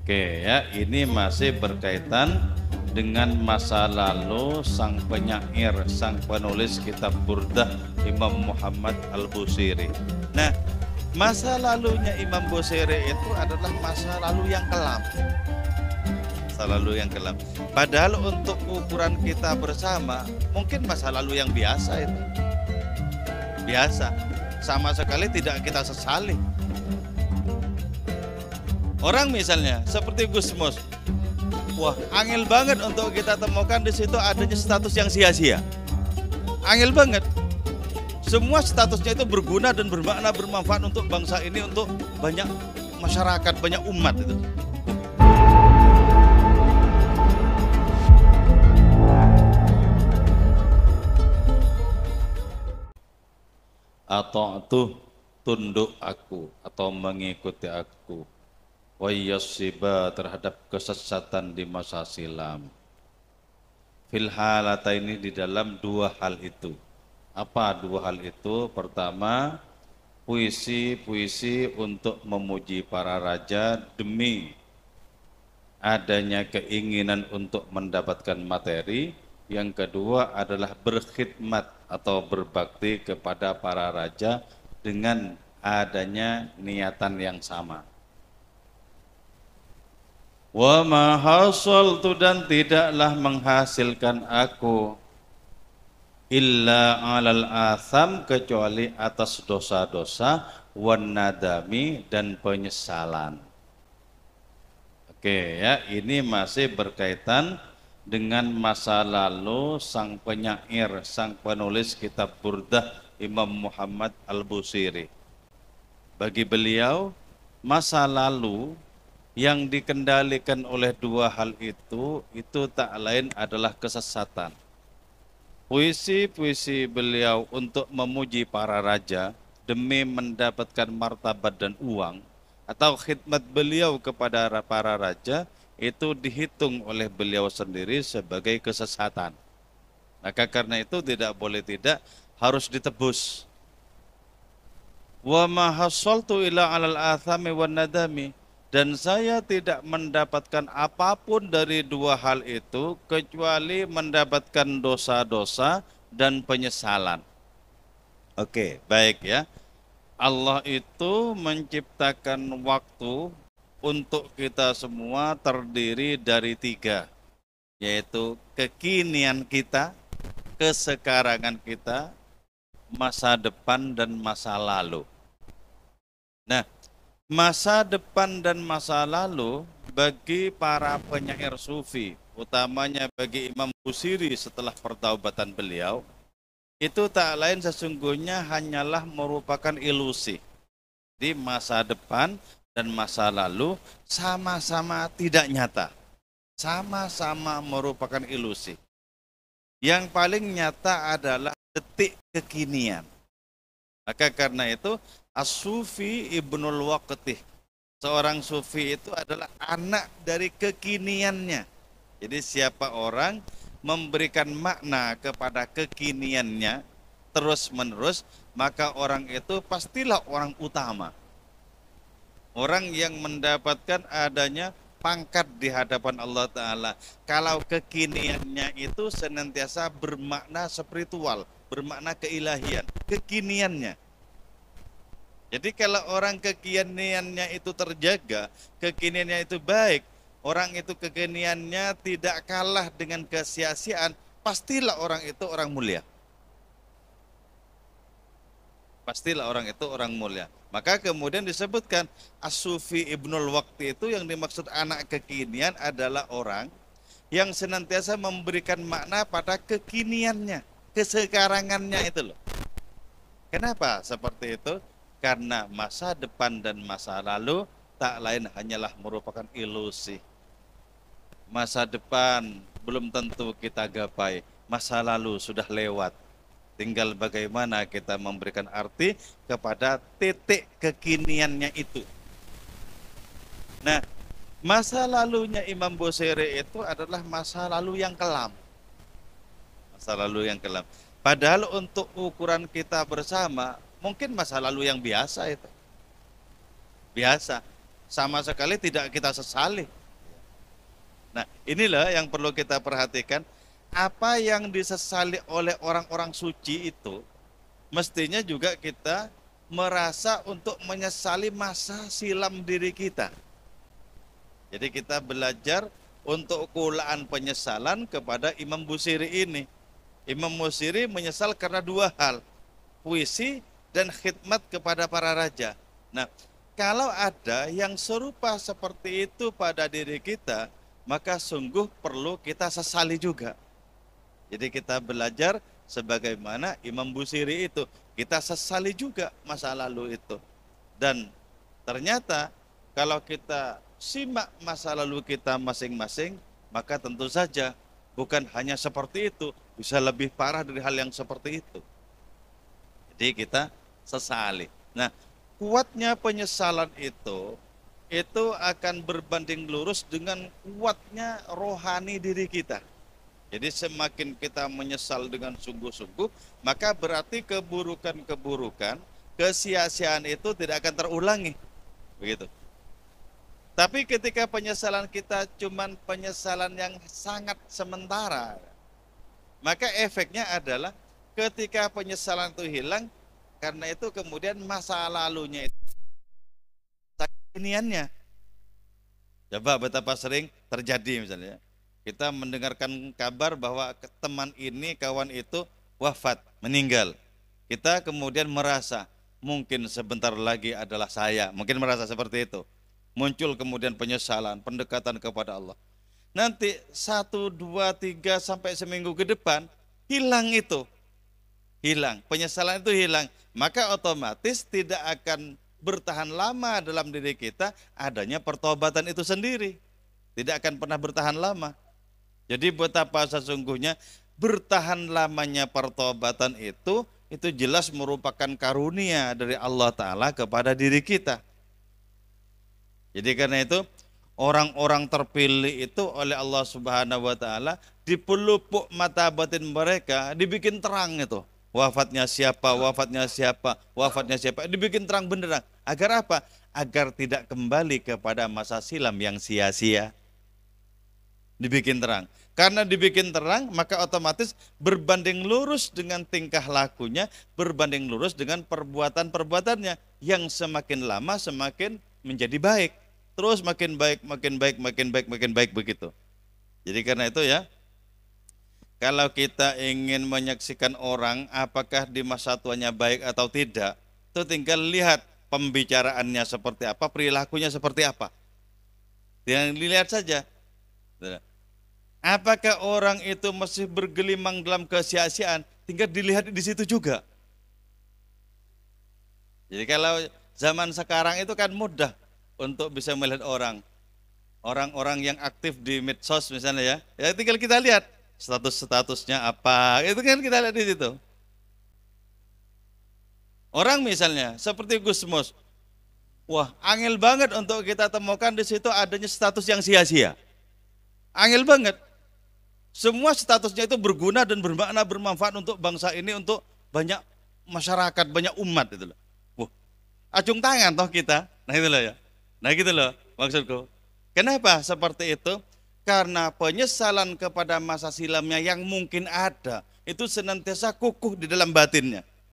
Oke ya, ini masih berkaitan dengan masa lalu sang penyair, sang penulis kitab Burdah Imam Muhammad Al-Busiri. Nah, masa lalunya Imam Busiri itu adalah masa lalu yang kelam. Masa lalu yang kelam. Padahal untuk ukuran kita bersama, mungkin masa lalu yang biasa itu. Biasa. Sama sekali tidak kita sesali. Orang misalnya seperti Gus Mus, wah angel banget untuk kita temukan di situ adanya status yang sia-sia. Angel banget. Semua statusnya itu berguna dan bermakna, bermanfaat untuk bangsa ini, untuk banyak masyarakat, banyak umat itu. Atau tuh tunduk aku atau mengikuti aku. Wayyasiba terhadap kesesatan di masa silam. Fil halata ini di dalam dua hal itu. Apa dua hal itu? Pertama, puisi-puisi untuk memuji para raja demi adanya keinginan untuk mendapatkan materi. Yang kedua adalah berkhidmat atau berbakti kepada para raja dengan adanya niatan yang sama. Wa ma hasaltu, dan tidaklah menghasilkan aku illa alal atham, kecuali atas dosa-dosa, wan nadami, dan penyesalan. Oke ya, ini masih berkaitan dengan masa lalu sang penyair, sang penulis kitab Burdah Imam Muhammad Al-Busiri. Bagi beliau, masa lalu yang dikendalikan oleh dua hal itu tak lain adalah kesesatan. Puisi-puisi beliau untuk memuji para raja demi mendapatkan martabat dan uang, atau khidmat beliau kepada para raja, itu dihitung oleh beliau sendiri sebagai kesesatan. Maka karena itu tidak boleh tidak, harus ditebus. Wa ma hasaltu ila alal athami wan nadami, dan saya tidak mendapatkan apapun dari dua hal itu kecuali mendapatkan dosa-dosa dan penyesalan. Oke, baik ya. Allah itu menciptakan waktu untuk kita semua terdiri dari tiga, yaitu kekinian kita, kesekarangan kita, masa depan, dan masa lalu. Nah, masa depan dan masa lalu bagi para penyair sufi, utamanya bagi Imam Busiri setelah pertaubatan beliau, itu tak lain sesungguhnya hanyalah merupakan ilusi. Di masa depan dan masa lalu sama-sama tidak nyata, sama-sama merupakan ilusi. Yang paling nyata adalah detik kekinian. Maka karena itu As-Sufi Ibnul Waqtih, seorang sufi itu adalah anak dari kekiniannya. Jadi siapa orang memberikan makna kepada kekiniannya terus menerus, maka orang itu pastilah orang utama, orang yang mendapatkan adanya pangkat di hadapan Allah Ta'ala. Kalau kekiniannya itu senantiasa bermakna spiritual, bermakna keilahian, kekiniannya. Jadi kalau orang kekiniannya itu terjaga, kekiniannya itu baik, orang itu kekiniannya tidak kalah dengan kesia-siaan, pastilah orang itu orang mulia. Pastilah orang itu orang mulia. Maka kemudian disebutkan As-Sufi Ibnul Waqti itu, yang dimaksud anak kekinian adalah orang yang senantiasa memberikan makna pada kekiniannya, kesekarangannya itu loh. Kenapa seperti itu? Karena masa depan dan masa lalu tak lain hanyalah merupakan ilusi. Masa depan belum tentu kita gapai, masa lalu sudah lewat. Tinggal bagaimana kita memberikan arti kepada titik kekiniannya itu. Nah, masa lalunya Imam Busiri itu adalah masa lalu yang kelam. Masa lalu yang kelam. Padahal untuk ukuran kita bersama, mungkin masa lalu yang biasa itu. Biasa. sama sekali tidak kita sesali. Nah, inilah yang perlu kita perhatikan. Apa yang disesali oleh orang-orang suci itu, mestinya juga kita merasa untuk menyesali masa silam diri kita. Jadi kita belajar untuk kulaan penyesalan kepada Imam Busiri ini. Imam Busiri menyesal karena dua hal, puisi dan khidmat kepada para raja. Nah, kalau ada yang serupa seperti itu pada diri kita, maka sungguh perlu kita sesali juga. Jadi kita belajar sebagaimana Imam Busiri itu, kita sesali juga masa lalu itu. Dan ternyata kalau kita simak masa lalu kita masing-masing, maka tentu saja bukan hanya seperti itu, bisa lebih parah dari hal yang seperti itu. Jadi kita sesali. Nah, kuatnya penyesalan itu akan berbanding lurus dengan kuatnya rohani diri kita. Jadi semakin kita menyesal dengan sungguh-sungguh, maka berarti keburukan-keburukan, kesia-siaan itu tidak akan terulangi. Begitu. Tapi ketika penyesalan kita cuman penyesalan yang sangat sementara, maka efeknya adalah ketika penyesalan itu hilang, karena itu kemudian masa lalunya itu kekiniannya. Coba betapa sering terjadi misalnya. Kita mendengarkan kabar bahwa teman ini, kawan itu wafat, meninggal. Kita kemudian merasa mungkin sebentar lagi adalah saya. Mungkin merasa seperti itu. Muncul kemudian penyesalan, pendekatan kepada Allah. Nanti 1, 2, 3 sampai seminggu ke depan hilang itu. Hilang, penyesalan itu hilang. Maka otomatis tidak akan bertahan lama dalam diri kita adanya pertobatan itu sendiri. Tidak akan pernah bertahan lama. Jadi betapa sesungguhnya bertahan lamanya pertobatan itu jelas merupakan karunia dari Allah Ta'ala kepada diri kita. Jadi karena itu orang-orang terpilih itu oleh Allah Subhanahu wa Ta'ala di pelupuk mata batin mereka dibikin terang itu. Wafatnya siapa, wafatnya siapa, wafatnya siapa, dibikin terang benderang. Agar apa? Agar tidak kembali kepada masa silam yang sia-sia. Dibikin terang. Karena dibikin terang, maka otomatis berbanding lurus dengan tingkah lakunya, berbanding lurus dengan perbuatan-perbuatannya yang semakin lama semakin menjadi baik. Terus makin baik, makin baik, makin baik, makin baik begitu. Jadi karena itu ya, kalau kita ingin menyaksikan orang apakah di masa tuanya baik atau tidak, itu tinggal lihat pembicaraannya seperti apa, perilakunya seperti apa. Yang dilihat saja. Apakah orang itu masih bergelimang dalam kesia-siaan, tinggal dilihat di situ juga. Jadi kalau zaman sekarang itu kan mudah untuk bisa melihat orang-orang yang aktif di medsos misalnya ya tinggal kita lihat statusnya apa, itu kan kita lihat di situ. Orang misalnya seperti Gusmus, wah angel banget untuk kita temukan di situ adanya status yang sia-sia. Angel banget. Semua statusnya itu berguna dan bermakna, bermanfaat untuk bangsa ini, untuk banyak masyarakat, banyak umat itu loh. Wah, acung tangan toh kita. Nah itu loh ya. Nah gitu loh maksudku. Kenapa seperti itu? Karena penyesalan kepada masa silamnya yang mungkin ada itu senantiasa kukuh di dalam batinnya.